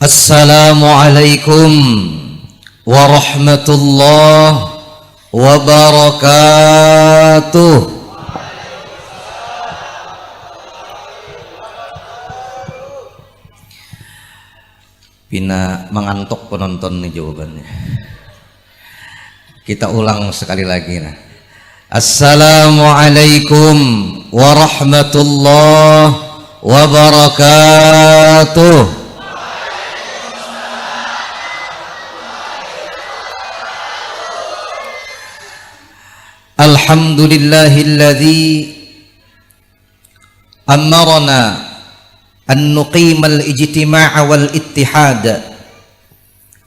Assalamualaikum warahmatullahi wabarakatuh. Pina mengantuk penonton nih jawabannya. Kita ulang sekali lagi nah. Assalamualaikum warahmatullahi wabarakatuh. Alhamdulillahilladzi amarna an nuqimal ijtima'a wal ittihad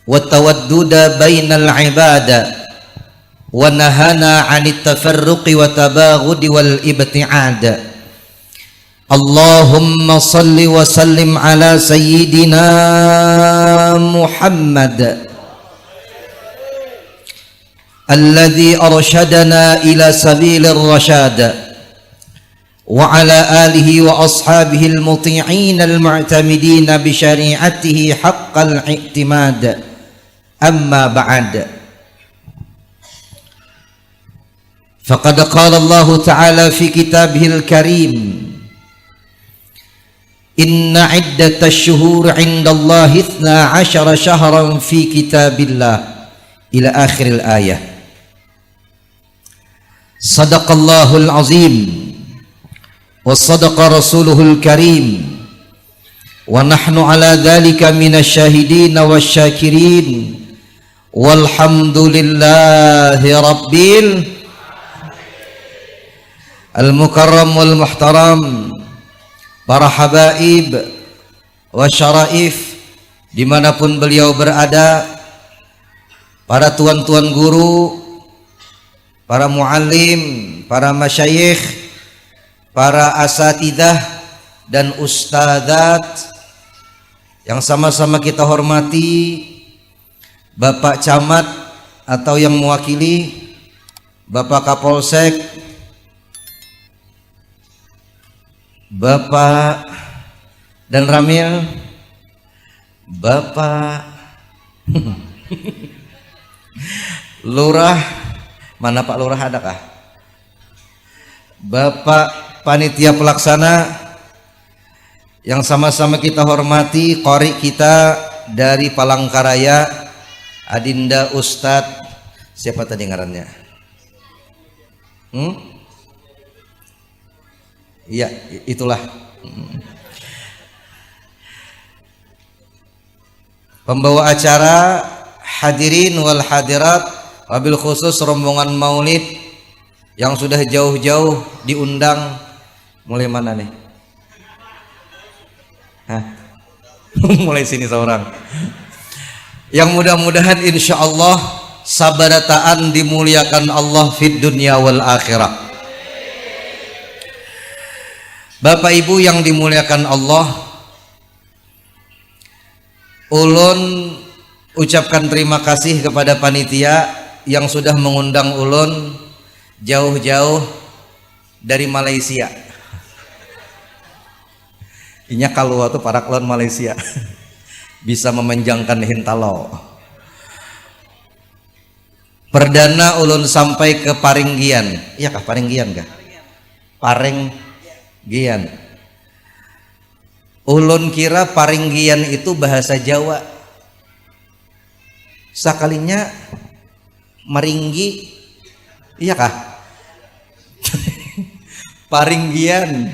wa tawadduda bainal ibada wa nahana 'anit tafarruqi wa tabaghudi wal ibti'ad. Allahumma salli wa sallim ala sayyidina Muhammad alladzi arsyadana ila sabilir rasyad wa ala alihi wa ashabihi al-muti'in al-mu'tamidin bi syari'atihi haqqal i'timad. Amma ba'd. Faqad qala Allah ta'ala fi kitabihil karim inna 'iddatash shuhur 'inda Allah 12 shahran fi kitabillah ila akhiril ayah. Sadaqallahul azim wa sadaqa rasuluhul karim wa nahnu ala dhalika minasyahidin wasyakirin walhamdulillahi rabbil al-mukarram wal muhtaram. Para habaib wa syaraif dimanapun beliau berada, para tuan-tuan guru, para muallim, para masyayikh, para asatidah dan ustadzat yang sama-sama kita hormati, Bapak Camat atau yang mewakili, Bapak Kapolsek, Bapak dan Ramil, Bapak Lurah, mana Pak Lurah adakah? Bapak panitia pelaksana yang sama-sama kita hormati, qori kita dari Palangkaraya, Adinda Ustadz siapa tadi ngarannya? Iya, itulah. Pembawa acara, hadirin wal hadirat, wabil khusus rombongan maulid yang sudah jauh-jauh diundang. Mulai mana nih? Mulai sini seorang. Yang mudah-mudahan insya Allah sabarataan dimuliakan Allah fid dunya wal akhirah. Bapak Ibu yang dimuliakan Allah, ulun ucapkan terima kasih kepada panitia yang sudah mengundang ulun jauh-jauh dari Malaysia. Inya kalau tuh para klon Malaysia bisa memanjangkan hintalo. Perdana ulun sampai ke Paringgian. Iya kah Paringgian kah? Paringgian. Ulun kira Paringgian itu bahasa Jawa. Sakalinya Maringgi, iya kah? Paringgian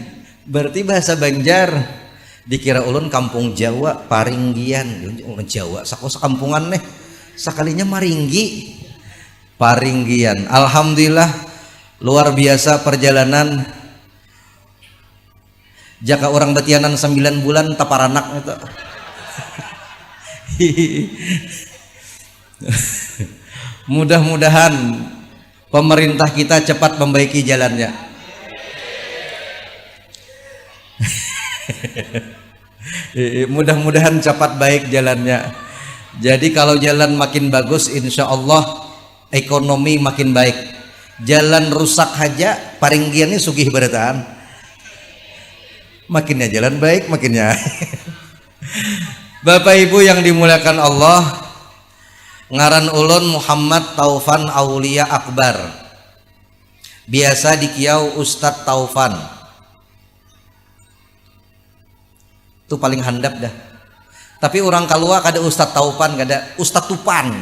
berarti bahasa Banjar. Dikira ulun kampung Jawa, Paringgian. Jawa sakosa kampungan nih. Sakalinya Maringgi, Paringgian. Alhamdulillah luar biasa perjalanan. Jaka orang betianan 9 bulan taparanak itu. Mudah-mudahan pemerintah kita cepat membaiki jalannya. Mudah-mudahan cepat baik jalannya. Jadi kalau jalan makin bagus, insya Allah ekonomi makin baik. Jalan rusak aja, Paringgiannya sugih berataan. Makinnya jalan baik, makinnya. Bapak Ibu yang dimuliakan Allah, ngaran ulun Muhammad Taufan Aulia Akbar, biasa dikiau Ustadz Taufan. Itu paling handap dah. Tapi orang kalua kada Ustadz Taufan, kada Ustadz Tupan.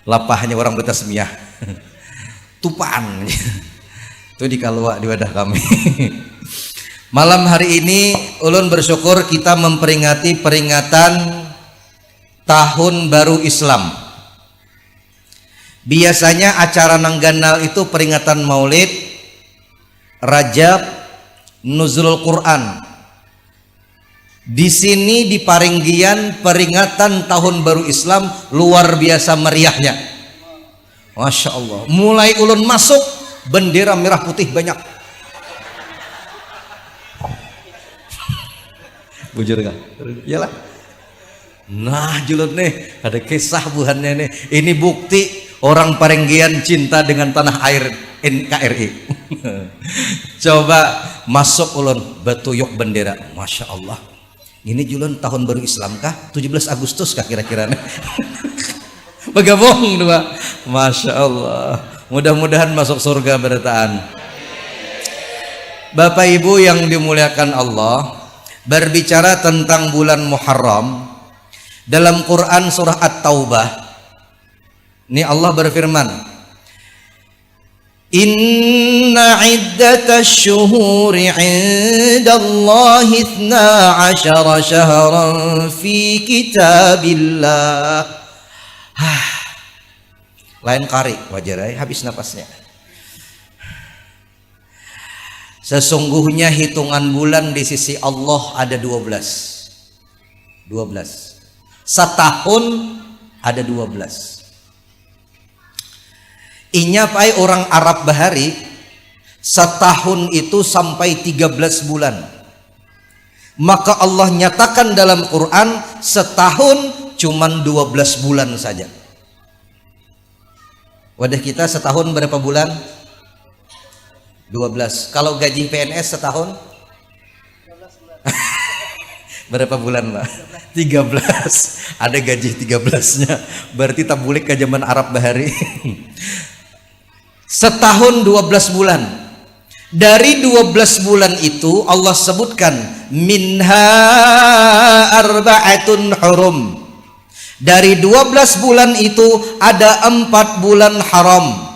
Lapahnya orang bertasmiyah. Tupan. Itu di kalua di wadah kami. Malam hari ini ulun bersyukur kita memperingati peringatan Tahun Baru Islam. Biasanya acara nangganal itu peringatan Maulid, Rajab, Nuzulul Quran. Di sini di Paringgian peringatan Tahun Baru Islam luar biasa meriahnya. Masya Allah. Mulai ulun masuk bendera merah putih banyak. Bujur nggak? Iyalah. Nah julun nih ada kisah buhannya nih. Ini bukti orang Paringgian cinta dengan tanah air NKRI. Coba masuk ulun batuyuk bendera. Masya Allah. Ini julun Tahun Baru Islam kah? 17 Agustus kah kira-kira? Bergabung dua. Masya Allah. Mudah-mudahan masuk surga berataan. Bapak Ibu yang dimuliakan Allah, berbicara tentang bulan Muharram dalam Quran surah At-Taubah. Ini Allah berfirman, Inna iddatash syuhuri 'indallahi 12 syahran fi kitabillah. Lain kari wajar habis napasnya. Sesungguhnya hitungan bulan di sisi Allah ada 12. Setahun ada 12. Inya pai orang Arab bahari setahun itu sampai 13 bulan. Maka Allah nyatakan dalam Quran setahun cuman 12 bulan saja. Wadah kita setahun berapa bulan? 12. Kalau gaji PNS setahun? 12 bulan. Berapa bulan Pak? 13. Ada gaji 13-nya. Berarti tabulik ke zaman Arab bahari. Setahun 12 bulan. Dari 12 bulan itu Allah sebutkan minha arba'atun hurum. Dari 12 bulan itu ada 4 bulan haram.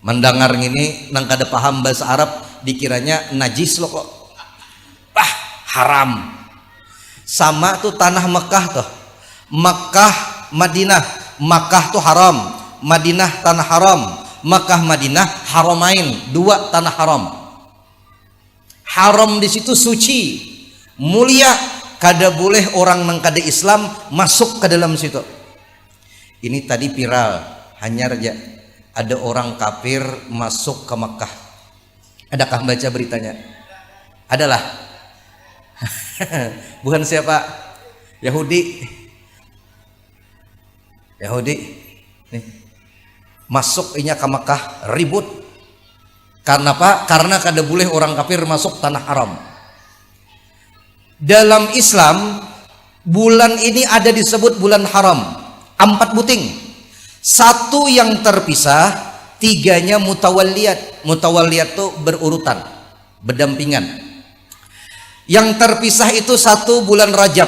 Mendengar ini nang kada paham bahasa Arab dikiranya najis loh kok. Haram. Sama tuh tanah Mekah tuh. Mekah Madinah. Mekah tuh haram, Madinah tanah haram. Makkah Madinah haramain, 2 tanah haram. Haram di situ suci, mulia, kada boleh orang nang kada Islam masuk ke dalam situ. Ini tadi viral, hanya aja ada orang kafir masuk ke Makkah. Adakah baca beritanya? Adalah. Bukan siapa? Yahudi. Nih. Masuk inya ke Makkah ribut. Karena apa? Karena kada boleh orang kafir masuk tanah haram. Dalam Islam bulan ini ada disebut bulan haram. 4 buting. 1 yang terpisah, 3-nya mutawalliyat. Mutawalliyat itu berurutan, berdampingan. Yang terpisah itu 1 bulan Rajab.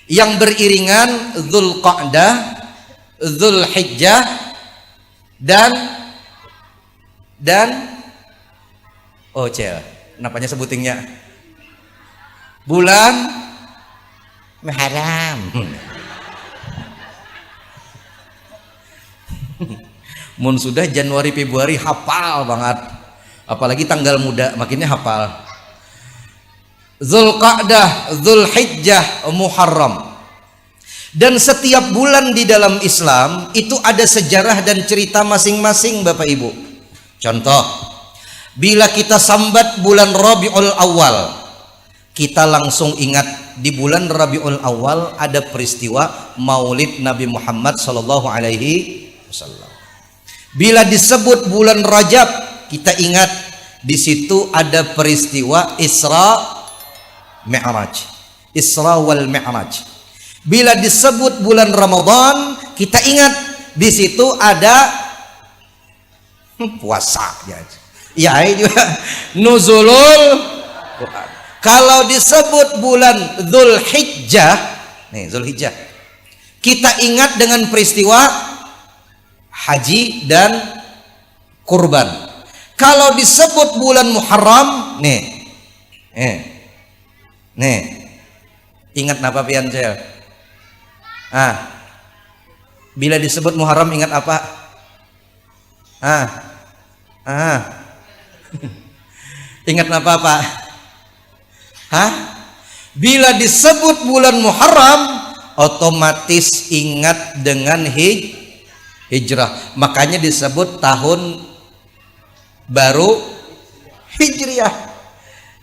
Yang beriringan Dzulqa'dah, Dzulhijjah dan napanya sebutingnya bulan Muharram. Mun sudah Januari Februari hafal banget, apalagi tanggal muda makinnya hafal. Dzulqa'dah, Dzulhijjah, Muharram. Dan setiap bulan di dalam Islam itu ada sejarah dan cerita masing-masing Bapak Ibu. Contoh, bila kita sambat bulan Rabiul Awal, kita langsung ingat di bulan Rabiul Awal ada peristiwa Maulid Nabi Muhammad sallallahu alaihi wasallam. Bila disebut bulan Rajab, kita ingat di situ ada peristiwa Isra Mi'raj. Isra wal Mi'raj. Bila disebut bulan Ramadan, kita ingat di situ ada puasa ya juga nuzulul Quran. Kalau disebut bulan Dzulhijjah, nih Dzulhijjah, kita ingat dengan peristiwa haji dan kurban. Kalau disebut bulan Muharram, nih ingat apa pian cel? Bila disebut Muharram ingat apa? Ingat apa Pak? Bila disebut bulan Muharram otomatis ingat dengan hijrah. Makanya disebut tahun baru Hijriah.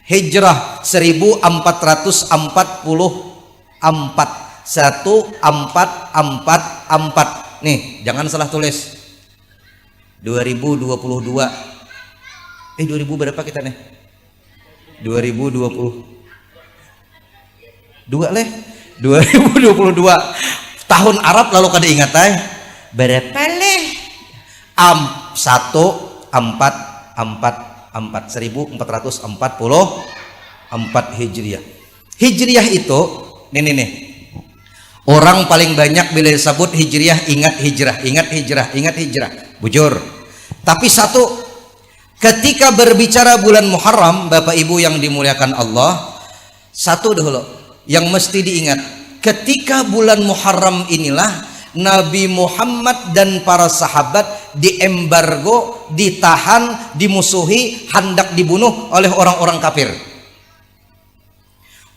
Hijrah 1444, 1444. Nih, jangan salah tulis. 2022. 2000 berapa kita nih? 2022 leh. 2022. Tahun Arab lalu kada ingat berapa leh? 1444 Hijriah. Hijriah itu nih. Orang paling banyak bila disebut Hijriah ingat hijrah. Bujur. Tapi satu, ketika berbicara bulan Muharram, Bapak Ibu yang dimuliakan Allah, satu dulu yang mesti diingat, ketika bulan Muharram inilah Nabi Muhammad dan para sahabat diembargo, ditahan, dimusuhi, hendak dibunuh oleh orang-orang kafir.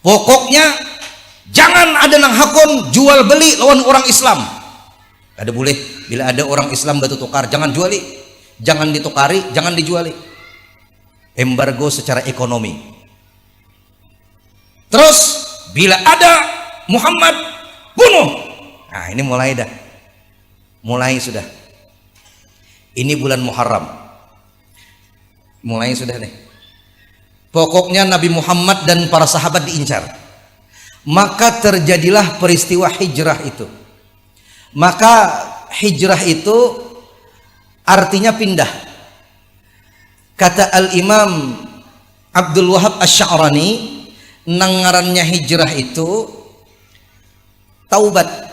Pokoknya jangan ada nang hakon jual beli lawan orang Islam. Ada boleh bila ada orang Islam batu tukar, jangan juali, jangan ditukari, jangan dijuali. Embargo secara ekonomi. Terus bila ada Muhammad bunuh. Nah, ini mulai dah. Mulai sudah. Ini bulan Muharram. Mulai sudah nih. Pokoknya Nabi Muhammad dan para sahabat diincar. Maka terjadilah peristiwa hijrah itu. Maka hijrah itu artinya pindah. Kata Al-Imam Abdul Wahab Asy-Sya'rani, nangarannya hijrah itu taubah.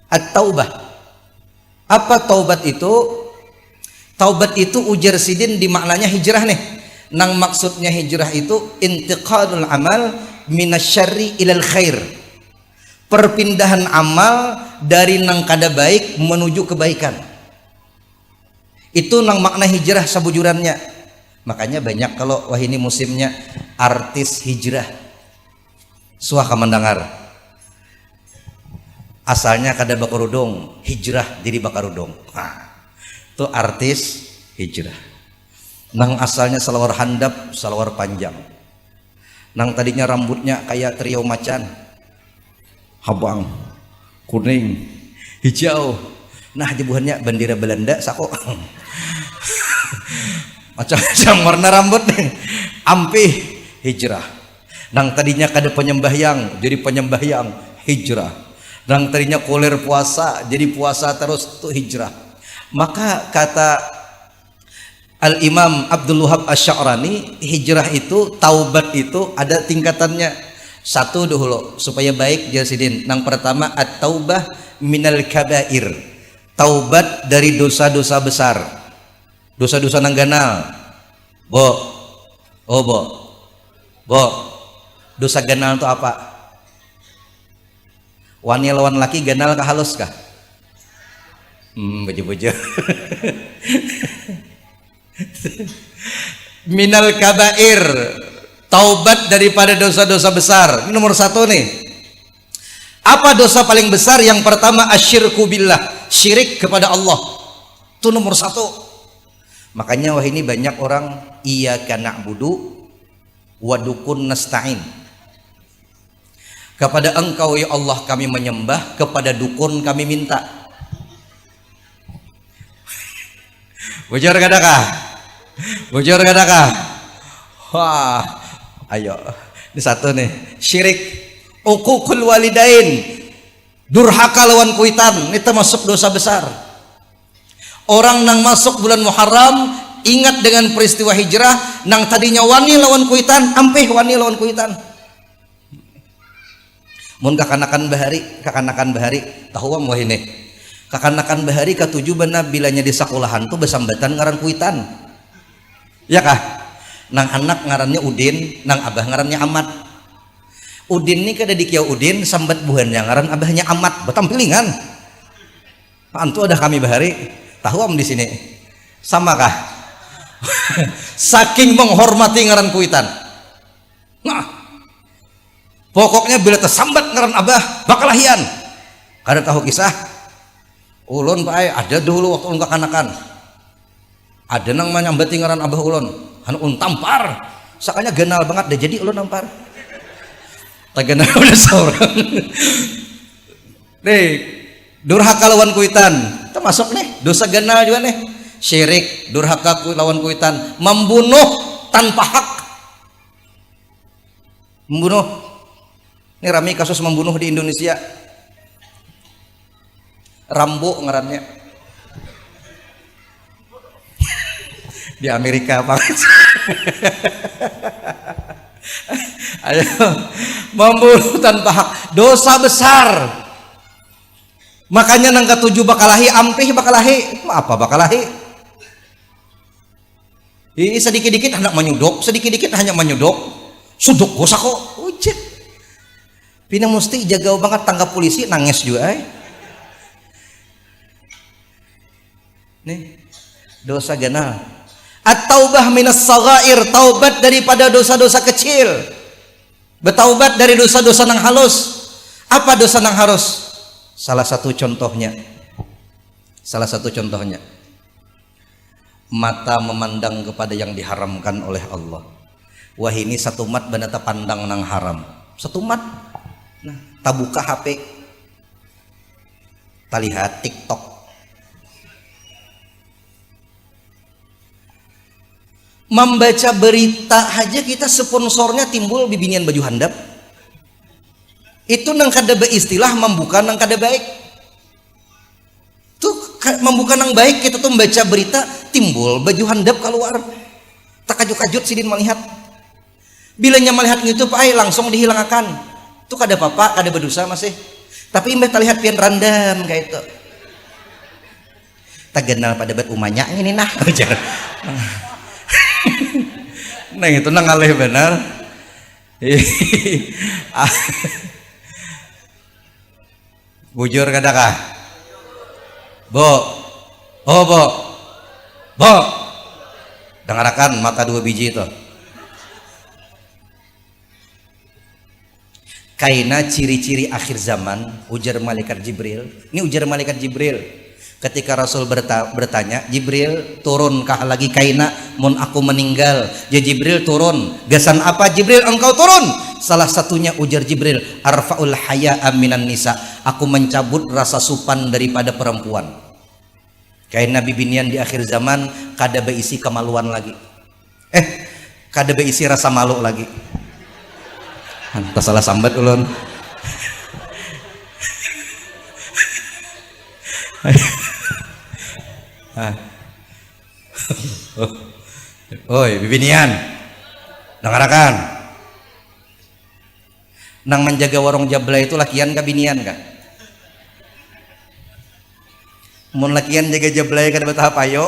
At-taubah. Apa taubat itu? Taubat itu ujar sidin di maknanya hijrah nih. Nang maksudnya hijrah itu intiqalul amal minasyarri ilal khair. Perpindahan amal dari nang kada baik menuju kebaikan. Itu nang makna hijrah sabujurannya. Makanya banyak kalau wah ini musimnya artis hijrah. Suah mendengar. Asalnya kada bakarudung, hijrah jadi bakarudung. Itu artis hijrah. Nang asalnya salawar handap, salawar panjang. Nang tadinya rambutnya kayak trio macan, habang, kuning, hijau. Nah jebuhannya bendera Belanda sako. Macam-macam warna rambut nih. Ampih hijrah. Nang tadinya kada penyembahyang jadi penyembahyang, hijrah. Nang tadinya koler puasa jadi puasa terus, itu hijrah. Maka kata Al-Imam Abdul Wahab Asy-Sya'rani, hijrah itu, taubat itu ada tingkatannya. Satu dulu supaya baik jasidin. Yang pertama at-taubah minal kabair. Taubat dari dosa-dosa besar. Dosa-dosa nang ganal. Bo. Dosa ganal itu apa? Wani lawan laki ganal kah halus kah? Bejo-bejo. Minal kabair, taubat daripada dosa-dosa besar. Ini nomor satu nih. Apa dosa paling besar? Yang pertama asyirku billah, syirik kepada Allah. Itu nomor satu. Makanya wah ini banyak orang iyyaka na'budu wa dukun nasta'in. Kepada engkau ya Allah kami menyembah, kepada dukun kami minta. Bujur kadakah? Wah, Ayo, ini satu nih, syirik, uququl walidain, durhaka lawan kuitan, ini termasuk dosa besar. Orang nang masuk bulan Muharram ingat dengan peristiwa hijrah, nang tadinya wani lawan kuitan, ampeh wani lawan kuitan. Mun kakanakan bahari, tahu wah ini. Kakanakan bahari katujuh benar bilanya di sekolahan tuh besambatan ngaran kuitan. Ya kah? Nang anak ngarannya Udin, nang abah ngarannya Amat. Udin ini kada dikiau Udin, sambat buhannya ngaran abahnya Amat, betampilingan. Antu ada kami bahari, tahu am di sini. Sama kah? Saking menghormati ngaran kuitan. Nah, pokoknya bila tersambat ngaran abah bakal lahian. Kada tahu kisah. Ulun Pak ada dulu waktu ulun kakanakan. Ada nang menyambati ngaran abah ulun. Anu tampar, sakanya genal banget deh, jadi ulun nampar. Tak genal udah seorang. Nih, durhaka lawan kuitan, termasuk nih dosa genal juga nih. Syirik, durhaka lawan kuitan, membunuh tanpa hak. Membunuh. Ini ramai kasus membunuh di Indonesia. Rambo ngarannya. Di Amerika Pak. Ayo, membunuh tanpa hak, dosa besar. Makanya nang ketujuh bakalahi, ampih bakalahi. Apa bakalahi? Ini sedikit-dikit hendak menyuduk, sedikit-dikit hanya menyuduk. Suduk gosa kok. Ujet. Pina mesti jaga banget tangga polisi nangis juga. Nih, dosa ganal. At-taubah minas saghair, taubat daripada dosa-dosa kecil. Bertaubat dari dosa-dosa nang halus. Apa dosa nang halus? Salah satu contohnya. Mata memandang kepada yang diharamkan oleh Allah. Wah ini satu mat banata pandang nang haram. Satu mat. Nah, tabuka HP. Ta lihat TikTok. Membaca berita aja kita sponsornya timbul bibinian baju handap. Itu nang kada istilah membuka nang kada baik. Tuh membuka nang baik kita tuh membaca berita timbul baju handap keluar. Tak kajut-kajut sidin melihat. Bilanya melihat gitu Pak langsung dihilangkan. Tuh kada apa-apa, kada berdosa masih. Tapi imbah terlihat pian random kayak itu. Tak kenal pada bet umanya ini nah. Nah itu nang alih benar. Bujur kadakah? Bo. Oh bo. Bo. Dengarkan mata 2 biji itu. Kaina ciri-ciri akhir zaman, ujar malaikat Jibril. Ini ujar malaikat Jibril. Ketika Rasul bertanya, Jibril turunkah lagi kaina mun aku meninggal? Ya Jibril turun. Gasan apa Jibril engkau turun? Salah satunya ujar Jibril, arfaul haya'a minan nisa. Aku mencabut rasa supan daripada perempuan. Kaina bibinian di akhir zaman kada beisi kemaluan lagi. Kada beisi rasa malu lagi. Hanta salah sambat ulun. Oi bibinian dengarkan nang menjaga warung jabla itu lakian ka binian ka mun lakian jaga jabla kada betah payo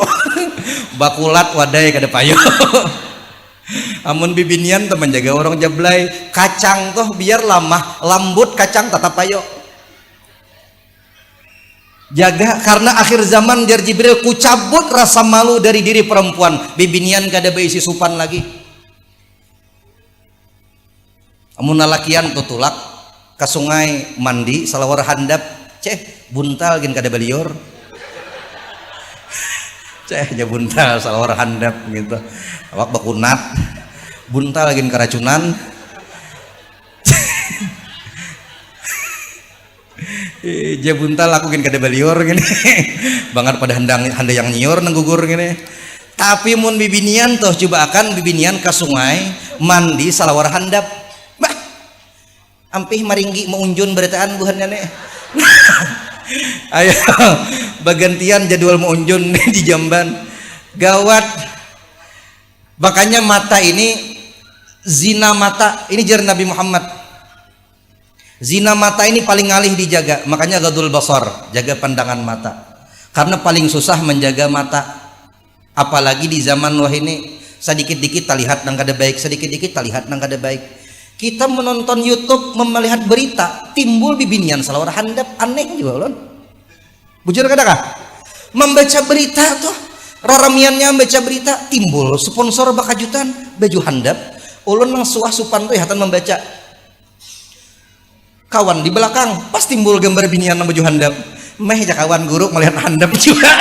bakulat wadai kada payo amun bibinian tuh menjaga warung jabla kacang tuh biar lambut kacang tetap payo. Jaga karena akhir zaman jar Jibril ku cabut rasa malu dari diri perempuan bibinian kada beisi supan lagi. Amun lakian tutulak ke sungai mandi salawar handap buntal gin kada balior. Ja buntal salawar handap gitu. Awak bakunat buntal gin keracunan. Jabuntal aku gini kada balior gini banget pada handa yang nyior nanggugur gini. Tapi mun bibinian toh coba akan bibinian ke sungai mandi salawar handap bah ampih maringgi meunjun beritaan buhan nih. Ayo bagantian jadwal meunjun di Jamban gawat. Makanya mata ini zina mata ini jar Nabi Muhammad, zina mata ini paling ngalih dijaga. Makanya gadul basar, jaga pandangan mata, karena paling susah menjaga mata. Apalagi di zaman wah ini sedikit-dikit terlihat nang kada baik, sedikit-dikit terlihat nang kada baik. Kita menonton YouTube, melihat berita, timbul bibinian salawar handap, aneh juga ulun. Bujur kadakah? Membaca berita tuh, raramiannya membaca berita, timbul sponsor bakajutan baju handap. Ulun nang suah supan tuh hatan membaca. Kawan di belakang, pas timbul gambar binian nang baju handap. Meh aja kawan guru melihat handap juga.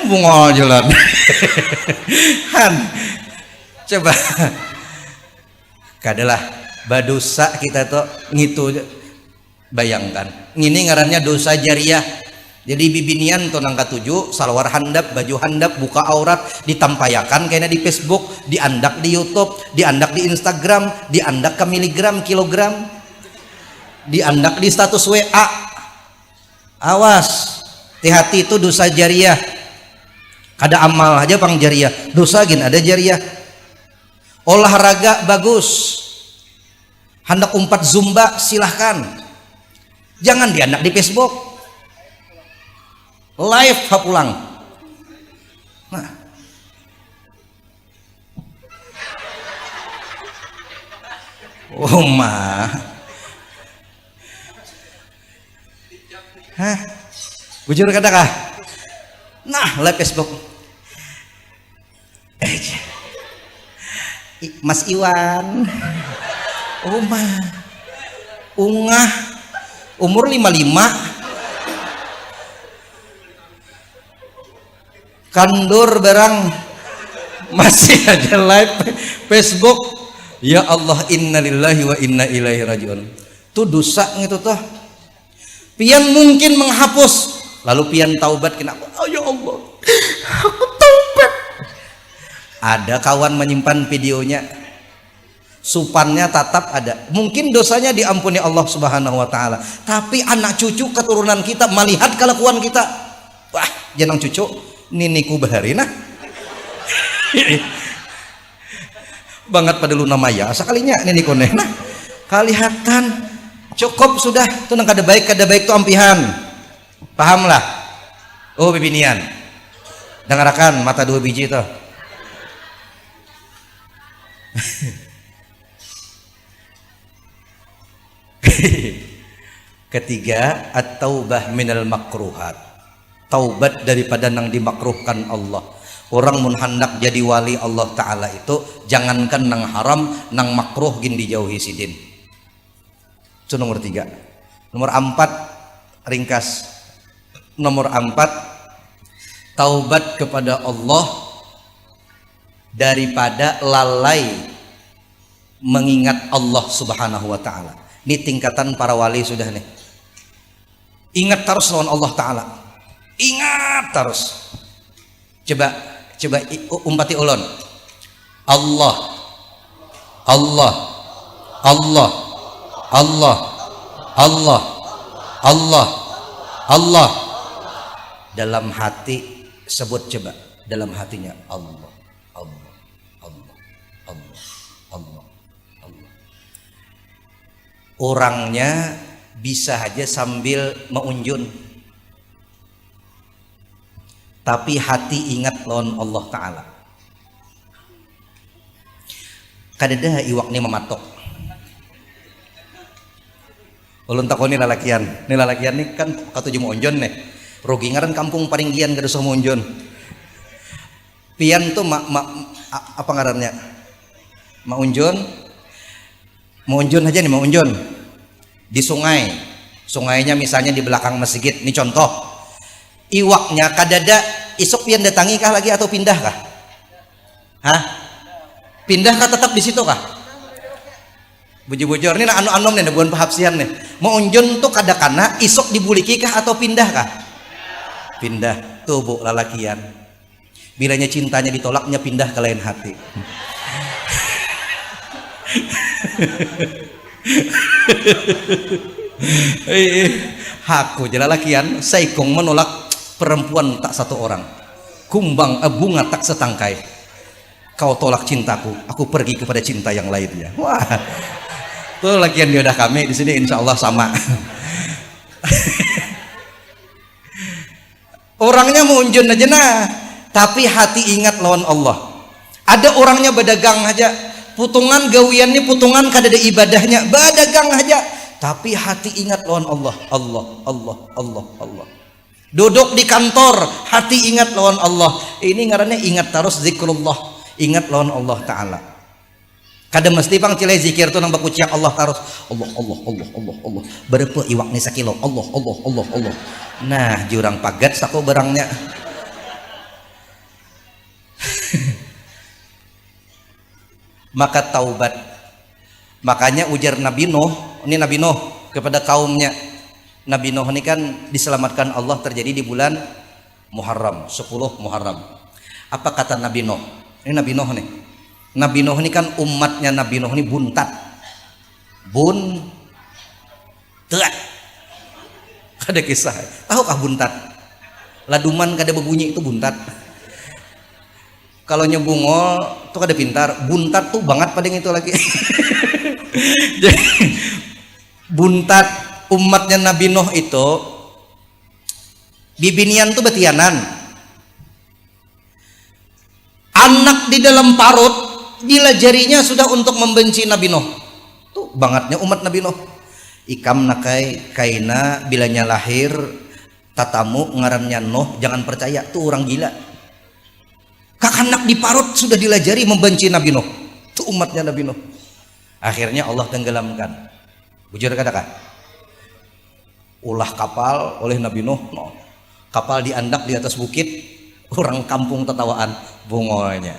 Bunga jalan. Han, coba. Kadalah. Badosa kita tuh ngitu bayangkan ini ngarannya dosa jariah. Jadi bibinian tuh nangka 7 salawar handap, baju handap, buka aurat, ditampayakan kayaknya di Facebook, diandak di YouTube, diandak di Instagram, diandak ke miligram, kilogram, diandak di status WA. Awas, hati-hati itu dosa jariah. Ada amal aja pang jariah, dosa gin ada jariah. Olahraga bagus, hendak umpat zumba silahkan, jangan dianak di Facebook live pulang. Nah, oh mah, hah, bujur kata kah? Nah, live Facebook. Mas Iwan. Oh mah, ungah umur 55 kandur barang masih ada live Facebook. Ya Allah, innalillahi wa inna ilaihi rajiun. Tuh dosa gitu tuh. Pian mungkin menghapus, lalu pian taubat kenapa? Oh ya Allah, aku taubat. Ada kawan menyimpan videonya, supannya tetap ada. Mungkin dosanya diampuni Allah Subhanahu wa taala, tapi anak cucu keturunan kita melihat kelakuan kita, wah, jangan cucu niniku baharina banget pada lu namanya sekalinya niniku nah kalihatan cukup sudah tuh nang kada baik tuh ampihan, pahamlah. Oh bibinian dengarakan mata 2 biji tuh. Ketiga, at-taubah minal makruhat, taubat daripada nang dimakruhkan Allah. Orang mun hendak jadi wali Allah Ta'ala itu jangankan nang haram, nang makruh gin dijauhi sidin. Itu nomor 3. Nomor 4 ringkas. Nomor 4, taubat kepada Allah daripada lalai mengingat Allah Subhanahu wa Ta'ala. Ini tingkatan para wali sudah nih. Ingat terus lawan Allah Ta'ala, ingat terus. Coba umpati ulun. Allah Allah Allah Allah Allah Allah Allah. Dalam hati sebut, coba dalam hatinya Allah Allah Allah Allah Allah Allah. Orangnya bisa aja sambil meunjun, tapi hati ingat lawan Allah Ta'ala. Kadada iwak ini mematok. Ulun takoni lalakian nih kan katuju meunjun nih. Rugi ngaran kampung Paringgian kada usah meunjun. Pian tuh apa ngarannya? Meunjun aja nih, meunjun di sungai. Sungainya misalnya di belakang masjid. Ini contoh. Iwaknya kadada isok pian datangi kah lagi atau pindah kah? Hah? Pindah kah tetap di situ kah? Bujur-bujur ini anu-anom nih bukan pahapsian nih. Meunjun tuh kadakana isok dibuliki kah atau pindah kah? Pindah. Tuh bu lalakian. Bilanya cintanya ditolaknya pindah ke lain hati. Aku jelalakian saikong menolak perempuan tak satu orang, kumbang bunga tak setangkai. Kau tolak cintaku, aku pergi kepada cinta yang lainnya. Wah, tuh lakian dia udah kami di sini, insya Allah sama. Orangnya munjun aja nah, tapi hati ingat lawan Allah. Ada orangnya berdagang aja, putungan gawiannya putungan kada ada ibadahnya, berdagang aja, tapi hati ingat lawan Allah. Allah, Allah, Allah, Allah. Duduk di kantor, hati ingat lawan Allah. Ini ngarannya ingat terus zikrullah, ingat lawan Allah Ta'ala. Kada mesti bang cilai zikir tuh nang bakuciak Allah terus. Allah, Allah, Allah, Allah, Allah. Berapa iwak nih sakilo. Allah, Allah, Allah, Allah. Nah, jurang pagat sako barangnya. Maka taubat. Makanya ujar Nabi Nuh, ini Nabi Nuh kepada kaumnya. Nabi Nuh ini kan diselamatkan Allah terjadi di bulan Muharram, 10 Muharram. Apa kata Nabi Nuh? Ini Nabi Nuh nih. Nabi Nuh ini kan umatnya Nabi Nuh ini buntat. Buntat. Ada kisah. Tahukah buntat? Laduman kada berbunyi itu buntat. Kalau nyebungol tuh kada pintar. Buntat tuh banget pada itu lagi. Jadi buntat umatnya Nabi Nuh itu bibinian tuh betianan. Anak di dalam parut bila jarinya sudah untuk membenci Nabi Nuh. Tuh bangetnya umat Nabi Nuh. Ikam nakai kaina bilanya lahir tatamu ngarannya Nuh, jangan percaya tuh orang gila. Kakanak di parut sudah dilajari membenci Nabi Nuh. Tuh umatnya Nabi Nuh. Akhirnya Allah tenggelamkan. Bujur katakan. Ulah kapal oleh Nabi Nuh. No. Kapal diandak di atas bukit, orang kampung tertawaan bungolnya.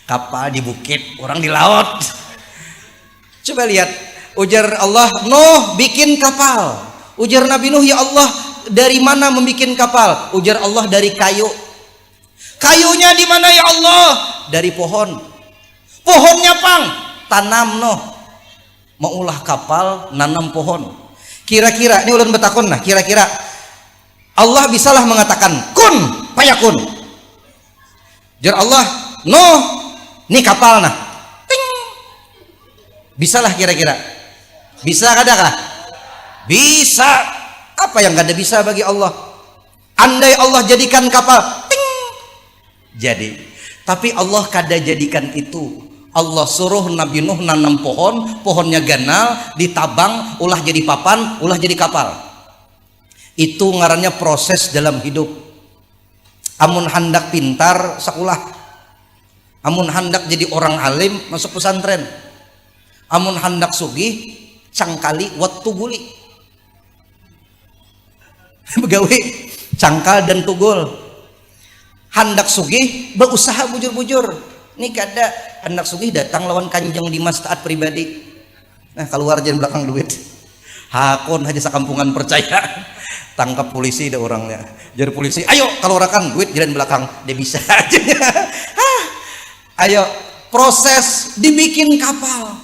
Kapal di bukit, orang di laut. Coba lihat, ujar Allah, Nuh bikin kapal. Ujar Nabi Nuh, ya Allah, dari mana membikin kapal? Ujar Allah, dari kayu. Kayunya di mana ya Allah? Dari pohon. Pohonnya pang, tanam Nuh. Mau ulah kapal, nanam pohon. Kira-kira, ini ulun betakun nah, kira-kira Allah bisalah mengatakan kun payakun. Ujar Allah, Nuh, ini kapal nah. Ting. Bisalah kira-kira. Bisa kadakah? Bisa. Apa yang kada bisa bagi Allah? Andai Allah jadikan kapal, ting, jadi. Tapi Allah kada jadikan itu. Allah suruh Nabi Nuh nanam pohon, pohonnya ganal, ditabang, ulah jadi papan, ulah jadi kapal. Itu ngarannya proses dalam hidup. Amun hendak pintar sekolah, amun hendak jadi orang alim masuk pesantren, amun hendak sugih cangkali wat tuguli. Begawe cangkal dan tugul. Hendak sugih berusaha bujur-bujur. Ini kada hendak sugih datang lawan Kanjeng Dimas taat pribadi. Nah keluar jalan belakang duit. Hakon aja sakampungan percaya. Tangkap polisi ada orangnya. Jadi polisi, ayo kalau rakan duit jalan belakang dia bisa aja. Ayo proses dibikin kapal.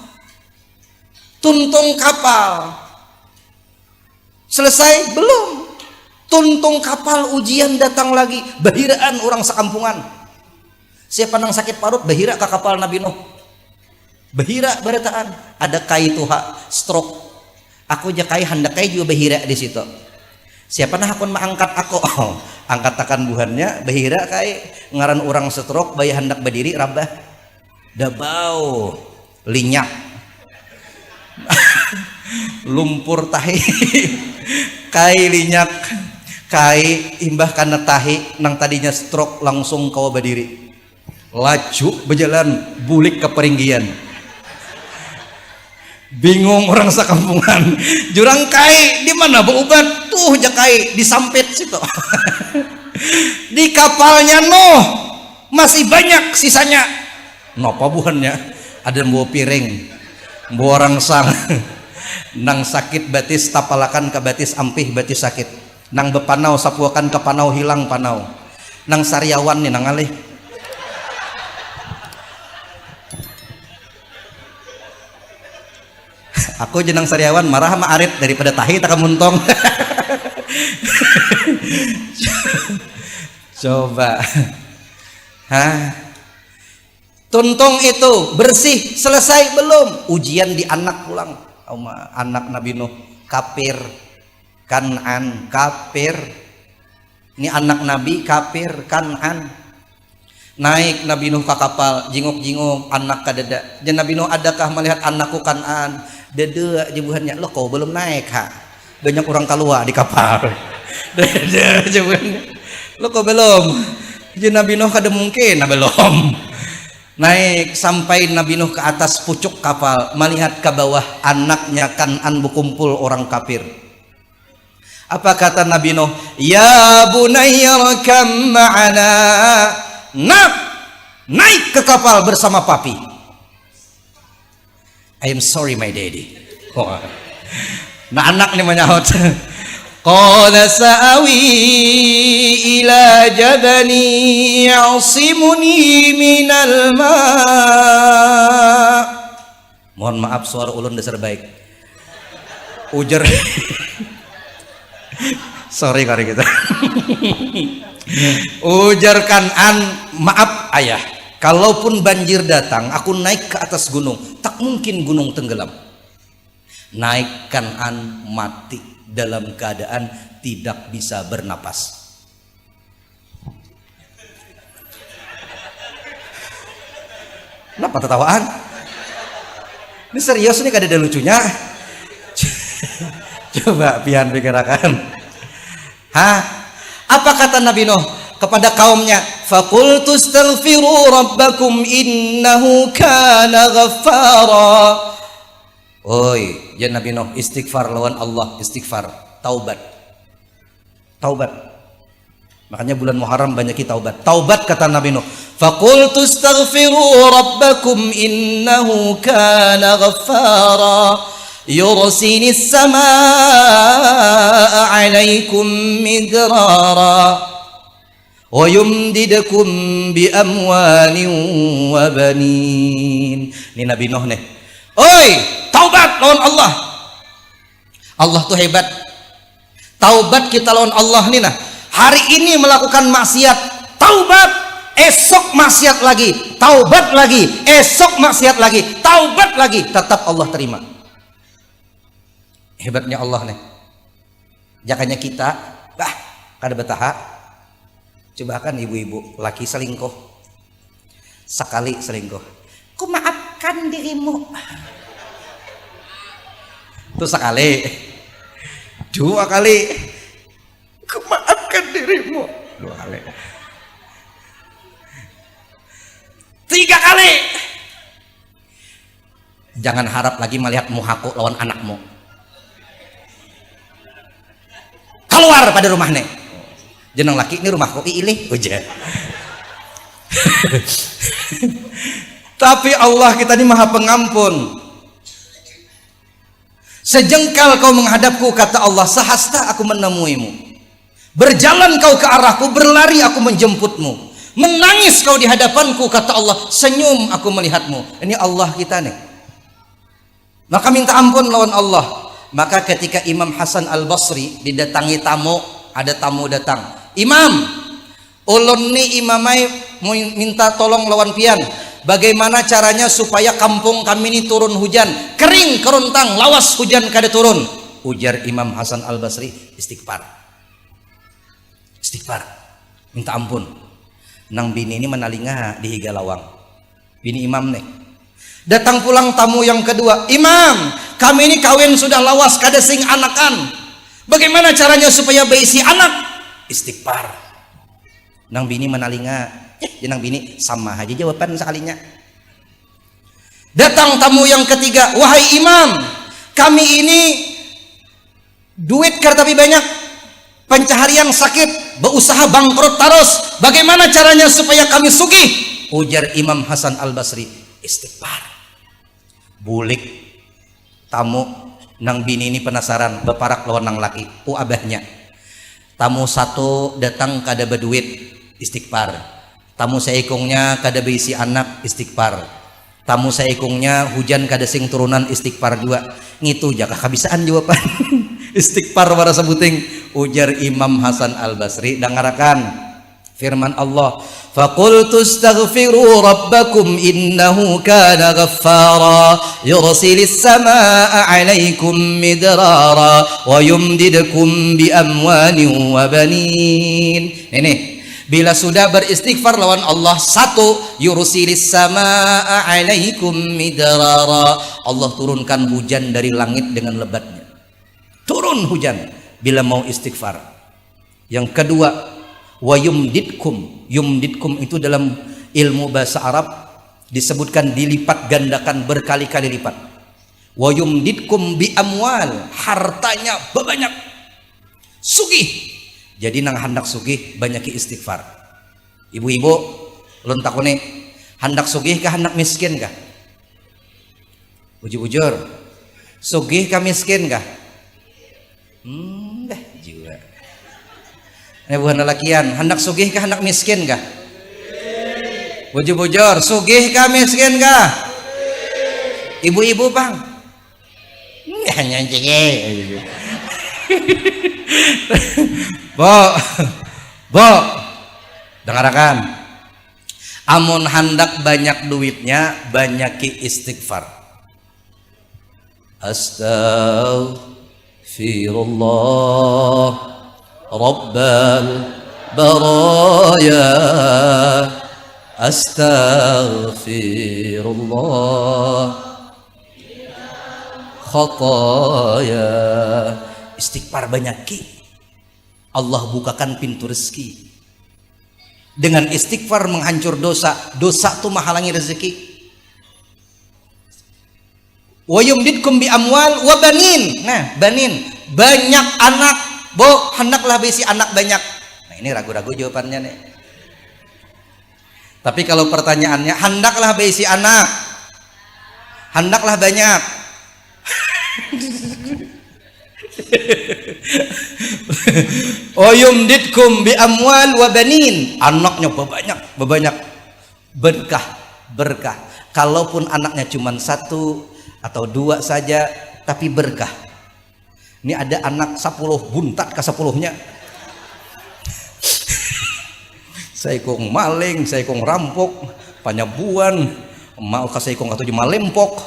Tuntung kapal. Selesai belum? Tuntung kapal ujian datang lagi. Bahiraan orang sekampungan. Siapa nang sakit parut bahira ke kapal Nabi Nuh. Bahira berataan. Ada kai tuha stroke. Aku jakai hendak kai juga bahira di situ. Siapa nah akun mengangkat aku? Oh, angkat takan buhannya bahira kai ngaran orang stroke bayi hendak berdiri rabah. Dabau linyak. Lumpur tahi. Kai linyak. Kai imbah karena tahi nang tadinya stroke langsung kawa berdiri. Laju berjalan bulik ke peringgian. Bingung orang sekampungan. Jurang kai di mana berobat? Tuh jakai disampit situ. Di kapalnya Nuh masih banyak sisanya. Napa buhannya? Ada bawa piring, bawa rangsang. Nang sakit batis tapalakan ke batis ampih batis sakit. Nang bepanau sapuakan ke panau hilang panau. Nang sariawan nih nang alih. Aku jenang sariawan marah sama arit daripada tahi tak muntong. Coba. Tuntong itu bersih selesai belum? Ujian di anak pulang. Anak Nabi Nuh kafir, Kan'an kafir. Ini anak Nabi kafir, Kan'an. Naik Nabi Nuh ke kapal, jinguk-jinguk anak kadeda. Jan Nabi Nuh, adakah melihat anakku Kan'an? Dede jebuhannya, lo kau belum naik ha? Banyak orang keluar di kapal. Dede jebuhannya, lo kau belum? Jan Nabi Nuh kada mungkin, belum. Naik sampai Nabi Nuh ke atas pucuk kapal, melihat ke bawah anaknya Kan'an berkumpul orang kafir. Apa kata Nabi Nuh? Ya bunayya rakam ma'ana. Naik ke kapal bersama papi. I am sorry my daddy. Nah anak ni menyahut. Qala sa'awi ila jabani ya'simuni minal ma'. Mohon maaf suara ulun dasar baik. Ujar. Sorry kali kita. Ujar Kan'an, maaf ayah, kalaupun banjir datang, aku naik ke atas gunung, tak mungkin gunung tenggelam. Naik Kan'an mati dalam keadaan tidak bisa bernapas. Kenapa tertawaan? Ini serius nih, kada ada lucunya. Coba pian pikirkan. Apa kata Nabi Nuh kepada kaumnya? Faqultu astaghfiru rabbakum innahu kana ghaffara. Oi, ya Nabi Nuh, istighfar lawan Allah, istighfar, taubat. Taubat. Makanya bulan Muharram banyak taubat. Taubat kata Nabi Nuh. Faqultu astaghfiru rabbakum innahu kana ghaffara. Yursilis samaa 'alaikum midrara wa yumdidukum bi amwalin wa banin. Ini Nabi Nuh nih. Oi, taubat lawan Allah. Allah tuh hebat. Taubat kita lawan Allah nih nah. Hari ini melakukan maksiat, taubat. Esok maksiat lagi, taubat lagi. Esok maksiat lagi, taubat lagi. Tetap Allah terima. Hebatnya Allah nih. Jakanya kita, kada betaha. Coba kan ibu-ibu, laki selingkuh, sekali selingkuh, ku maafkan dirimu. Itu sekali. Dua kali, ku maafkan dirimu. Dua kali. Tiga kali. Jangan harap lagi melihat muhaku lawan anakmu. Keluar pada rumah nih. Jeneng laki ini rumahku ilih uja. Tapi Allah kita ini maha pengampun. Sejengkal kau menghadapku, kata Allah, sehasta aku menemuimu. Berjalan kau ke arahku, berlari aku menjemputmu. Menangis kau di hadapanku, kata Allah, senyum aku melihatmu. Ini Allah kita nih. Maka minta ampun lawan Allah. Maka ketika Imam Hasan Al-Basri didatangi tamu, ada tamu datang, Imam, ulun ni imamai minta tolong lawan pian, bagaimana caranya supaya kampung kami ini turun hujan, kering kerontang, lawas hujan kada turun. Ujar Imam Hasan Al-Basri, istighfar, istighfar, minta ampun. Nang bini ini menalinga di higa lawang, bini imam nih. Datang pulang tamu yang kedua, Imam, kami ini kawin sudah lawas kada sing anakan, bagaimana caranya supaya beisi anak? Istighfar. Nang bini menalinga, nang bini sama aja jawaban sekalinya. Datang tamu yang ketiga, wahai Imam, kami ini duit kada tapi banyak, pencaharian sakit, berusaha bangkrut terus, bagaimana caranya supaya kami sugih? Ujar Imam Hasan Al-Basri, istighfar. Bulik tamu nang bini ini penasaran, beparak lawan nang laki, abahnya. Tamu satu datang kada berduit, istighfar. Tamu seikungnya kada berisi anak, istighfar. tamu saikungnya hujan kada sing turunan istighfar juga ngitu jaka kabisaan jawaban istighfar para sebuting ujar Imam Hasan Al-Basri dangarakan firman Allah faqultu astaghfiru rabbakum innahu kana ghaffara yursilis samaa 'alaikum midrara wa yumdidukum bi amwalin wa banin. Ini bila sudah beristighfar lawan Allah, satu, yursilis samaa 'alaikum midrara, Allah turunkan hujan dari langit dengan lebatnya. Turun hujan bila mau istighfar. Yang kedua, wa yumdidkum. Yumdidkum itu dalam ilmu bahasa Arab disebutkan dilipat gandakan berkali-kali lipat. Wa yumdidkum bi amwal, hartanya banyak. Sugih. Jadi nang hendak sugih banyak istighfar. Ibu-ibu ulun takune hendak sugih kah hendak miskin kah? Ujur-ujur sugih kah miskin kah? Dah juga bukan lelakian hendak sugih kah hendak miskin kah? Ujur-ujur sugih kah miskin kah? Ibu-ibu bang hanya cengeng Bo, dengarkan. Amun hendak banyak duitnya, banyaki istighfar. Astaghfirullah Rabbal baraya. Astaghfirullah khataya. Istighfar banyaki, Allah bukakan pintu rezeki. Dengan istighfar menghancur dosa, dosa itu menghalangi rezeki. Wa yumdidkum bi amwal wa banin. Nah, banin, banyak anak. Bo, hendaklah bisi anak banyak. Nah, ini ragu-ragu jawabannya nih. Tapi kalau pertanyaannya, hendaklah bisi anak, hendaklah banyak. Yumdidkum bi amwal wa banin, anaknya banyak berkah. Kalaupun anaknya cuma satu atau dua saja tapi berkah. Ini ada anak 10 buntat ke 10-nya. Saya kong maling, saya kong rampok, panyabuan, mau ka saya kong atau cuma lempok,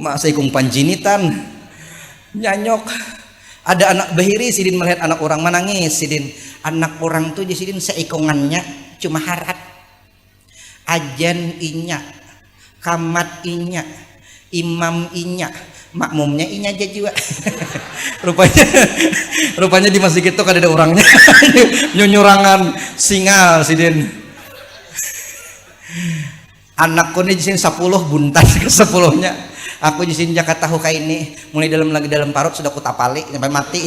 mak saya kong panjinitan, nyanyok. Ada anak bahiri sidin melihat anak orang menangis, sidin anak orang tuh di sidin seikongannya cuma harat, ajan inya, kamat inya, imam inya, makmumnya inya aja juga. rupanya di masjid itu kan ada orangnya. Nyurangan singal sidin. Anakku nih jisin 10 buntas ke 10-nya. Aku jisin jakat tahu kayak ini mulai dalam parut sudah kutapali sampai mati.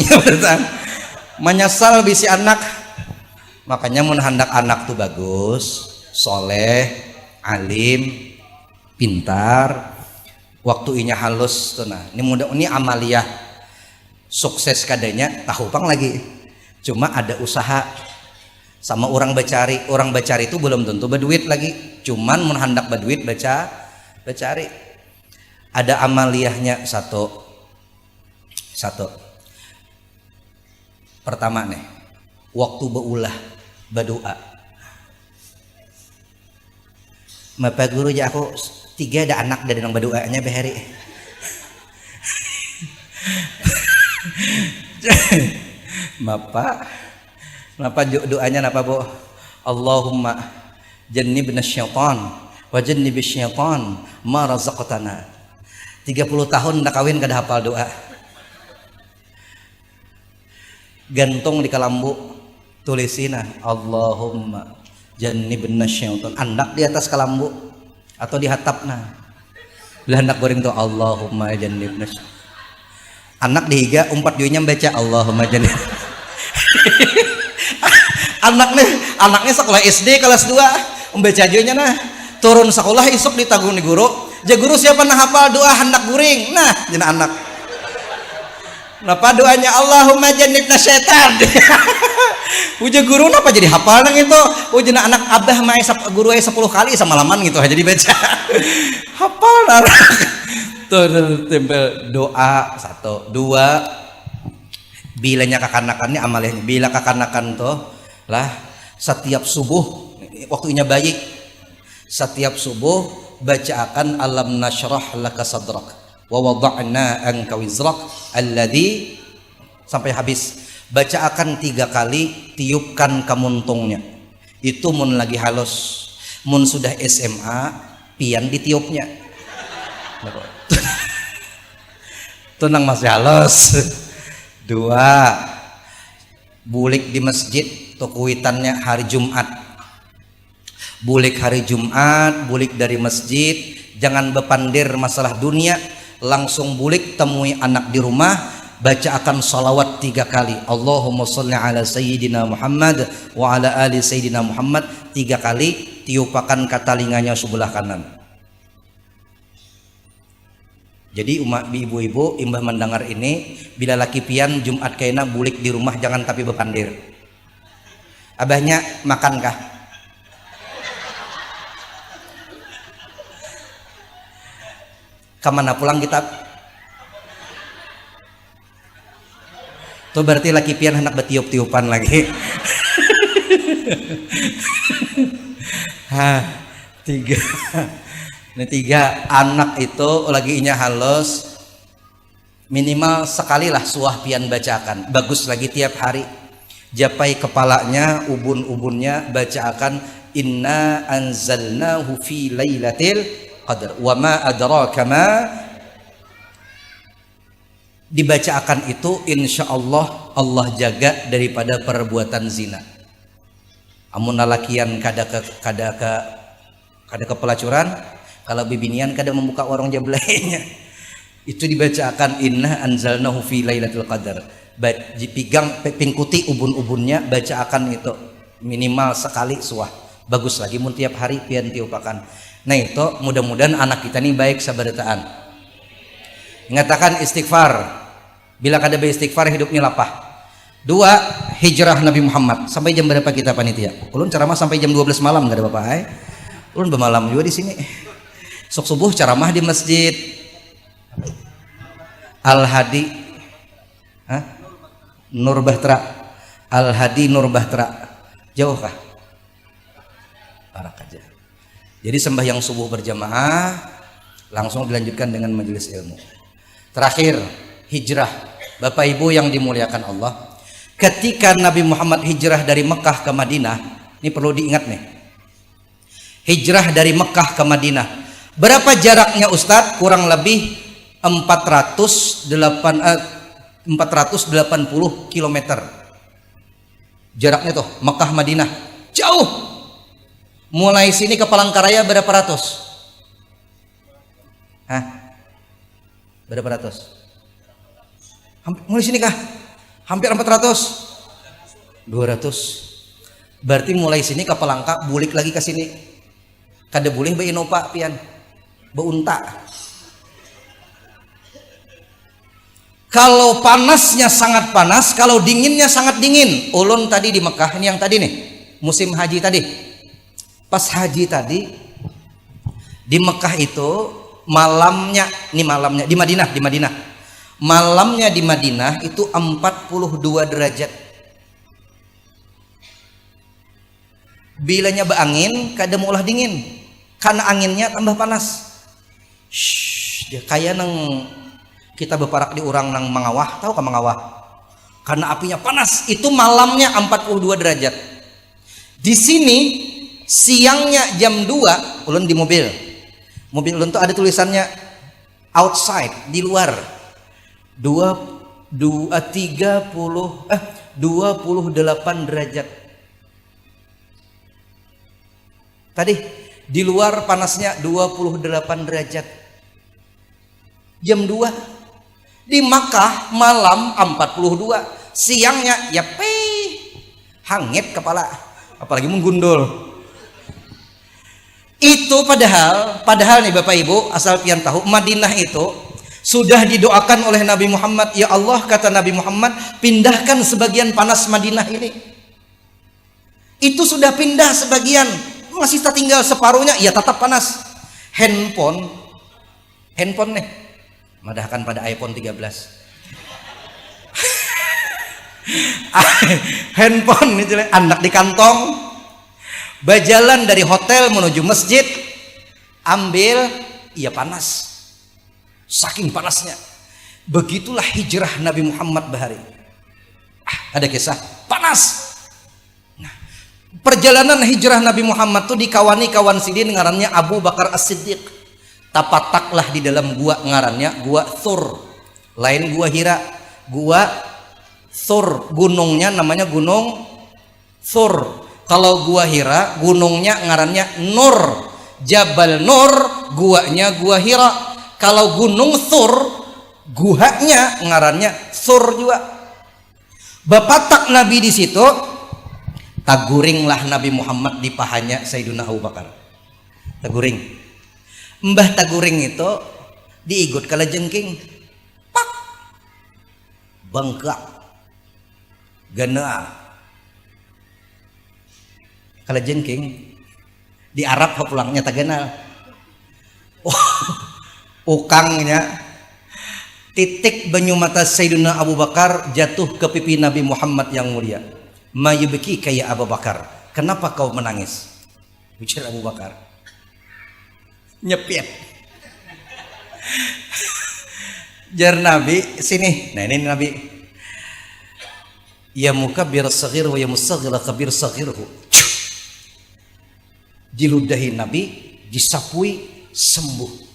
Menyesal bisi anak. Makanya mun hendak anak tuh bagus, soleh, alim, pintar, waktu inya halus tuh. Nah ini mudah, ini amaliyah sukses kadanya tahu pang lagi. Cuma ada usaha sama orang bacari itu belum tentu berduit lagi. Cuman mun hendak berduit bacari. Ada amaliyahnya satu. Pertama nih, waktu beulah berdoa. Mapa guru ja aku 3 ada anak dari nang berdoanya behari. Mapa doanya napa bu? Allahumma jannibna syaitan wa jannibish syaitan ma razaqtana. 30 tahun udah kawin kada hafal doa. Gantung di kalambu tulisina Allahumma jannibna syaitan, andak di atas kalambu atau di hatapna. Bila hendak goreng tuh Allahumma jannibna syaitan. Anak dihiga umpat dionya baca Allahumma jannib. anaknya sekolah SD kelas 2 membaca dionya nah turun sekolah isuk ditanggung di guru. Guru siapa nah hafal doa hendak guring. Nah, jena anak. Napa doanya Allahumma jannibna syaitan. Uja guru napa jadi hafal nang itu? Jena anak abah mah guru 10 kali samalaman gitu aja dibaca. hafal narak. Tuh tempel doa 1, 2. Bilanya kakanakannya amalnya. Bila kakanakan tuh lah setiap subuh waktunya bayi. Setiap subuh bacakan alam nasyrah laka sadrak wa wada'na anka wizrak alladzi sampai habis. Bacakan 3 kali, tiupkan kamuntungnya. Itu mun lagi halus. Mun sudah SMA, pian ditiupnya. Tenang masih halus. 2. Bulik di masjid, tukuitannya hari Jumat. Bulik hari Jumat, bulik dari masjid, jangan bepandir masalah dunia, langsung bulik temui anak di rumah. Baca akan salawat 3 kali. Allahumma sholli ala sayyidina Muhammad wa ala ali sayyidina Muhammad 3 kali, tiupakan ke telinganya sebelah kanan. Jadi umat ibu-ibu imbah mendengar ini, bila laki pian Jumat kaina bulik di rumah jangan tapi bepandir. Abahnya makankah? Kemana pulang kita? Tuh berarti laki pian hendak betiup-tiupan lagi. 3. Ini 3 anak itu lagi inya halus minimal sekali lah suah pian bacakan. Bagus lagi tiap hari. Japai kepalanya, ubun-ubunnya bacakan inna anzalnahu fi lailatul qadar wa ma adraka ma. Dibacakan itu insya Allah Allah jaga daripada perbuatan zina. Amun lalakian kada ke pelacuran, kalau bibinian kada membuka warung jablainya. Itu dibacakan inna anzalnahu fi lailatul qadar. Dipegang pingkuti ubun-ubunnya, bacakan itu minimal sekali suah. Bagus lagi mun tiap hari pian tiupakan. Nah itu mudah-mudahan anak kita nih baik sabarataan. Mengatakan istighfar. Bila kada beristighfar hidupnya lapah. 2. Hijrah Nabi Muhammad. Sampai jam berapa kita panitia? Ulun ceramah sampai jam 12 malam enggak ada apa-apa. Ulun bermalam juga di sini. Sok subuh ceramah di masjid Al-Hadi. Nur Bahtera. Al-Hadi Nur Bahtera. Jauh kah? Arak aja. Jadi sembahyang subuh berjamaah langsung dilanjutkan dengan majelis ilmu. Terakhir, hijrah. Bapak Ibu yang dimuliakan Allah, ketika Nabi Muhammad hijrah dari Mekah ke Madinah, ini perlu diingat nih. Hijrah dari Mekah ke Madinah. Berapa jaraknya Ustadz? Kurang lebih 480 km. Jaraknya tuh Mekah Madinah. Jauh. Mulai sini ke Palangkaraya berapa ratus? Berapa ratus? Mulai sini kah? Hampir 400. 200. Berarti mulai sini ke Palangka, bulik lagi ke sini. Kada boleh beinopa pian. Beunta. Kalau panasnya sangat panas, kalau dinginnya sangat dingin. Ulun tadi di Mekah, ini yang tadi nih, musim haji tadi. Pas haji tadi di Mekah itu malamnya di Madinah. Malamnya di Madinah itu 42 derajat. Bilanya beangin kada mau ulah dingin. Karena anginnya tambah panas. Dia kayak nang kita beparak di urang nang Mangawah, tahu kan Mangawah? Karena apinya panas, itu malamnya 42 derajat. Di sini siangnya jam 2, ulun di mobil. Mobil ulun tuh ada tulisannya outside, di luar. 28 derajat. Tadi di luar panasnya 28 derajat. Jam 2. Di Makkah malam 42, siangnya ya hangit kepala, apalagi menggundul. Itu padahal nih Bapak Ibu, asal pian tahu, Madinah itu sudah didoakan oleh Nabi Muhammad, ya Allah, kata Nabi Muhammad, pindahkan sebagian panas Madinah ini. Itu sudah pindah sebagian, masih tertinggal separuhnya, ya tetap panas. Handphone handphone nih madahkan pada iPhone 13. Handphone itu anak di kantong, berjalan dari hotel menuju masjid, ambil, iya panas, saking panasnya. Begitulah hijrah Nabi Muhammad bahari. Ada kisah panas. Nah, perjalanan hijrah Nabi Muhammad itu dikawani kawan sidin ngarannya Abu Bakar As-Siddiq. Tapataklah di dalam gua ngarannya gua Thur, lain gua Hira, gua Thur, gunungnya namanya gunung Thur. Kalau gua Hira gunungnya ngarannya Nur, Jabal Nur, guanya gua Hira. Kalau gunung Thur guanya ngarannya Thur juga. Bapatak Nabi di situ, taguringlah Nabi Muhammad di pahanya Sayyidina Abu Bakar. Taguring. Mbah taguring itu diigut kala jengking. Pak. Bengkak. Gana kalau jengking di Arab pulangnya tagenal. Ukangnya titik banyu mata Sayyidina Abu Bakar jatuh ke pipi Nabi Muhammad yang mulia. Ma yubki kayak Abu Bakar, kenapa kau menangis? Bicara Abu Bakar nyepit. Jar Nabi sini, nah ini Nabi, ya mukabbir saghir wa ya musaghir kabir saghirhu. Diludahi Nabi, disapui, sembuh.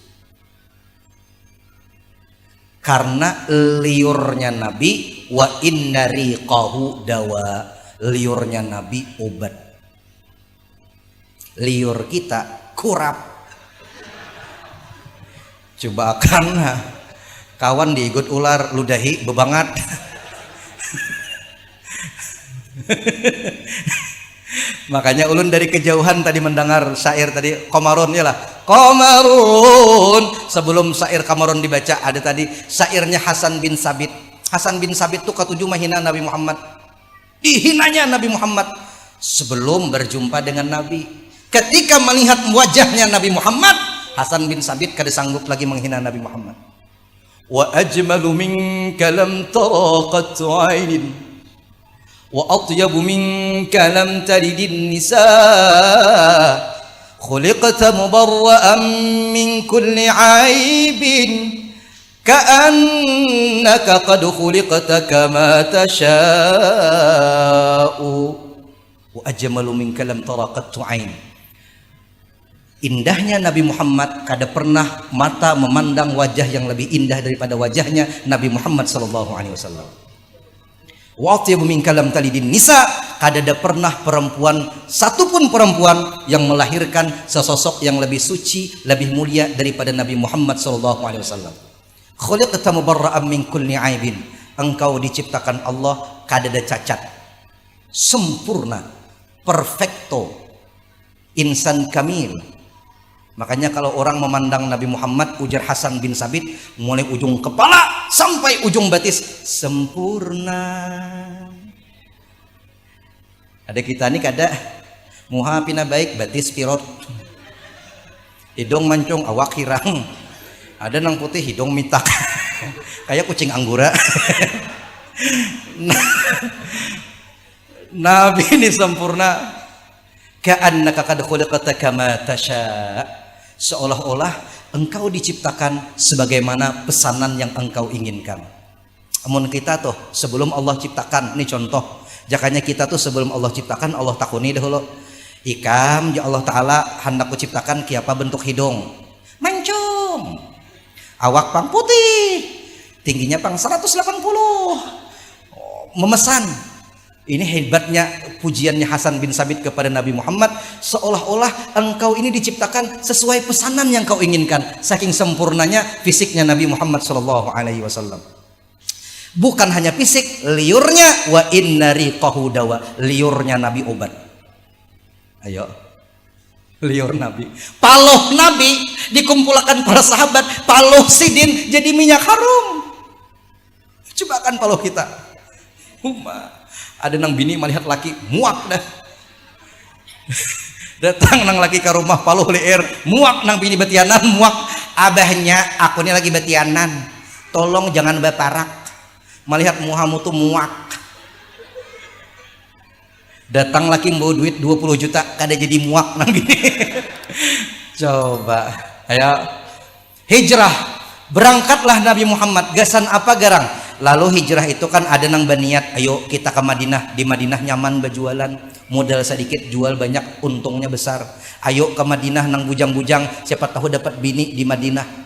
Karena liurnya Nabi, wa inna riqahu dawa, liurnya Nabi obat. Liur kita kurap. Coba akan kawan diigut ular, ludahi bebangat. Makanya ulun dari kejauhan tadi mendengar syair tadi Komarun ya lah. Komarun, sebelum syair Komarun dibaca ada tadi syairnya Hasan bin Sabit. Hasan bin Sabit tuh ketujuh menghina Nabi Muhammad. Dihinanya Nabi Muhammad sebelum berjumpa dengan Nabi. Ketika melihat wajahnya Nabi Muhammad, Hasan bin Sabit kada sanggup lagi menghina Nabi Muhammad. Wa ajmalu minka lam tara qattu 'ainin wa atyabu minka lam talidin nisa khuliqta mubarra'an min kulli 'aibin ka'annaka qad khuliqta kama tasha'u wa ajmalu minka lam tara qattu 'ain. Indahnya Nabi Muhammad, kada pernah mata memandang wajah yang lebih indah daripada wajahnya Nabi Muhammad sallallahu alaihi wasallam. Wa atyabu min kalam talidin nisa, kada ada pernah perempuan, satupun perempuan yang melahirkan sesosok yang lebih suci, lebih mulia daripada Nabi Muhammad sallallahu alaihi wasallam. Khuliqta mubarra'an min kulli aibin, engkau diciptakan Allah kada ada cacat, sempurna, perfecto, insan kamil. Makanya kalau orang memandang Nabi Muhammad, ujar Hasan bin Sabit, mulai ujung kepala sampai ujung batis sempurna. Ada kita nih kada muha pina baik batis pirot, hidung mancung awak hirang, ada nang putih hidung mitak kayak kucing anggora. Nabi ini sempurna. Ka'annaka qad khuliqta kama tasha', seolah-olah engkau diciptakan sebagaimana pesanan yang engkau inginkan. Amun kita tuh sebelum Allah ciptakan, ini contoh, jakanya kita tuh sebelum Allah ciptakan Allah takuni dahulu, ikam ya Allah Ta'ala hendak kuciptakan kiapa bentuk hidung mancung, awak pang putih, tingginya pang 180, memesan. Ini hebatnya pujiannya Hasan bin Sabit kepada Nabi Muhammad, seolah-olah engkau ini diciptakan sesuai pesanan yang kau inginkan, saking sempurnanya fisiknya Nabi Muhammad sallallahu alaihi wasallam. Bukan hanya fisik, liurnya wa inna riqahu dawa, liurnya Nabi obat. Ayo, liur Nabi, paloh Nabi dikumpulkan para sahabat, paloh sidin jadi minyak harum. Coba kan paloh kita, ada nang bini melihat laki muak dah. Datang nang laki ke rumah paluh leer muak, nang bini betianan muak, abahnya aku ini lagi betianan, tolong jangan baparak, melihat muhamu tuh muak. Datang lagi bawa duit 20 juta kada jadi muak nang gini. Coba ayo hijrah, berangkatlah Nabi Muhammad. Gasan apa garang? Lalu hijrah itu kan ada nang berniat, ayo kita ke Madinah. Di Madinah nyaman berjualan, modal sedikit jual banyak, untungnya besar. Ayo ke Madinah nang bujang-bujang, siapa tahu dapat bini di Madinah.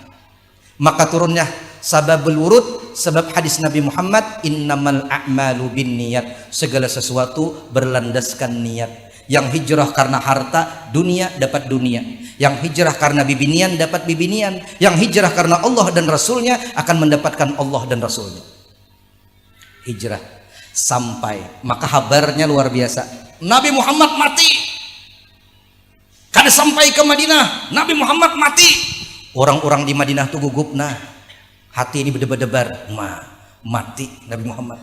Maka turunnya sababul wurud, sebab hadis Nabi Muhammad, innamal a'malu binniyat, segala sesuatu berlandaskan niat. Yang hijrah karena harta dunia dapat dunia, yang hijrah karena bibinian dapat bibinian, yang hijrah karena Allah dan Rasulnya akan mendapatkan Allah dan Rasulnya. Hijrah sampai, maka kabarnya luar biasa, Nabi Muhammad mati. Kada sampai ke Madinah Nabi Muhammad mati. Orang-orang di Madinah tuh gugup, nah hati ini berdebar-debar, mati Nabi Muhammad.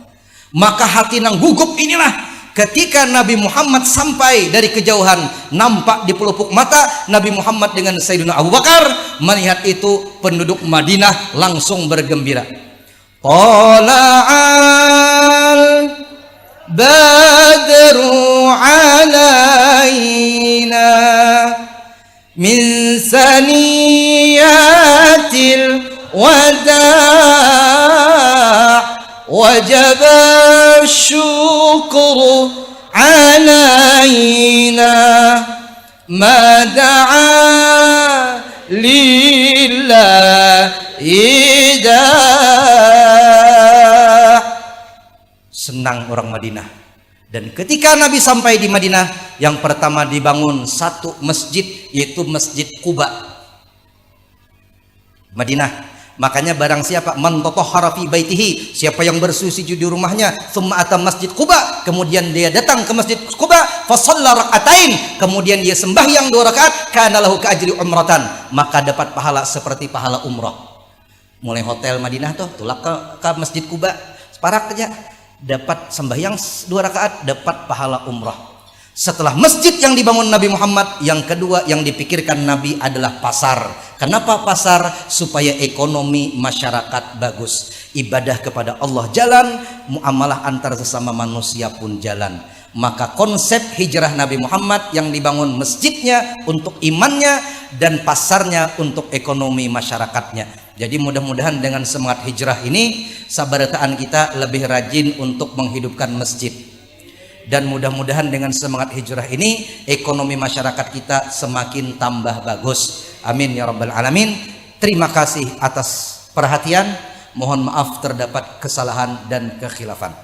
Maka hati nang gugup inilah ketika Nabi Muhammad sampai dari kejauhan, nampak di pelupuk mata Nabi Muhammad dengan Sayyidina Abu Bakar. Melihat itu penduduk Madinah langsung bergembira. Tala'al badru alaina min saniyatil wada' wajaba syukru alaina ma da'a lillahi dah. Senang orang Madinah. Dan ketika Nabi sampai di Madinah, yang pertama dibangun satu masjid, yaitu Masjid Quba Madinah. Makanya barang siapa man tatahhara fi baitihi, siapa yang bersuci di rumahnya, thumma ata Masjid Quba, kemudian dia datang ke Masjid Quba, fa shalla rak'atain, kemudian dia sembahyang 2 rakaat, kana lahu ka ajri umratan, maka dapat pahala seperti pahala umrah. Mulai hotel Madinah tuh tulak ke Masjid Quba, separak aja dapat sembahyang 2 rakaat, dapat pahala umrah. Setelah masjid yang dibangun Nabi Muhammad, yang kedua yang dipikirkan Nabi adalah pasar. Kenapa pasar? Supaya ekonomi masyarakat bagus, ibadah kepada Allah jalan, muamalah antar sesama manusia pun jalan. Maka konsep hijrah Nabi Muhammad yang dibangun masjidnya untuk imannya dan pasarnya untuk ekonomi masyarakatnya. Jadi mudah-mudahan dengan semangat hijrah ini, sabarataan kita lebih rajin untuk menghidupkan masjid. Dan mudah-mudahan dengan semangat hijrah ini ekonomi masyarakat kita semakin tambah bagus. Amin ya rabbal alamin. Terima kasih atas perhatian. Mohon maaf terdapat kesalahan dan kekhilafan.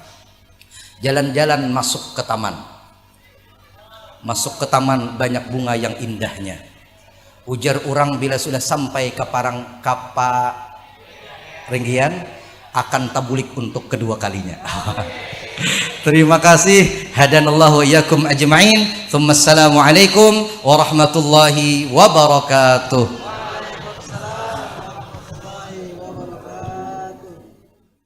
Jalan-jalan masuk ke taman. Masuk ke taman banyak bunga yang indahnya. Ujar orang bila sudah sampai ke Parang Kapa Renggian akan tabulik untuk kedua kalinya. Terima kasih. Hadanallahu wa iyyakum ajma'in. Assalamualaikum warahmatullahi wabarakatuh.